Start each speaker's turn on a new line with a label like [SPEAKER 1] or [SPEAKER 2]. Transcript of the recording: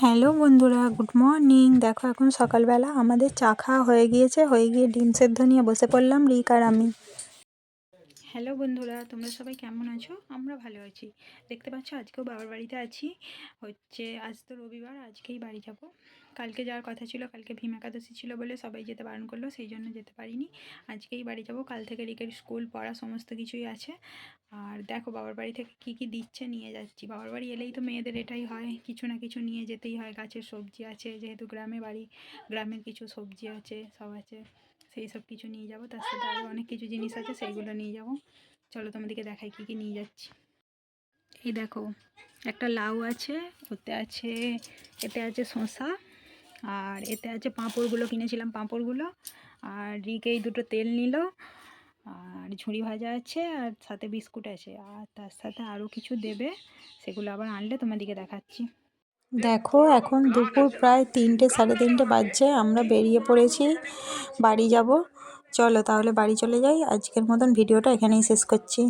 [SPEAKER 1] Hello বন্ধুরা, good morning. দেখো এখন সকালবেলা আমাদের চা খাওয়া হয়ে গিয়ে ডিম সেদ্ধ নিয়ে বসে পড়লাম রিক আর আমি। হ্যালো বন্ধুরা, তোমরা সবাই কেমন আছো? আমরা ভালো আছি। দেখতে পাচ্ছ আজকেও বাবার বাড়িতে আছি। আজ তো রবিবার, আজকেই বাড়ি যাব। কালকে যাওয়ার কথা ছিল, কালকে ভীম একাদশী ছিল বলে সবাই যেতে বারণ করলো, সেই জন্য যেতে পারিনি। আজকেই বাড়ি যাব। কাল থেকে রিকের স্কুল পড়া সমস্ত কিছুই আছে। আর দেখো বাবার বাড়ি থেকে কী কী দিচ্ছে নিয়ে যাচ্ছি। বাবার বাড়ি এলেই তো মেয়েদের এটাই হয়, কিছু না কিছু নিয়ে যেতেই হয়। গাছের সবজি আছে, যেহেতু গ্রামে বাড়ি, গ্রামের কিছু সবজি আছে, সব আছে, সেই সব কিছু নিয়ে যাব। তার সাথে আরও অনেক কিছু জিনিস আছে, সেইগুলো নিয়ে যাব। চলো তোমাদেরকে দেখাই কী কী নিয়ে যাচ্ছি। এই দেখো, একটা লাউ আছে, এতে আছে শসা, আর এতে আছে পাঁপড়গুলো, কিনেছিলাম পাঁপড়গুলো। আর রিক এই দুটো তেল নিল, আর ঝুড়ি ভাজা আছে, আর সাথে বিস্কুট আছে, আর তার সাথে আরও কিছু দেবে, সেগুলো আবার আনলে তোমাদেরকে দেখাচ্ছি। দেখো এখন দুপুর প্রায় 3টে সাড়ে 3টে বাজছে, আমরা বেরিয়ে পড়েছি, বাড়ি যাব। চলো তাহলে বাড়ি চলে যাই। আজকের মতন ভিডিওটা এখানেই শেষ করছি।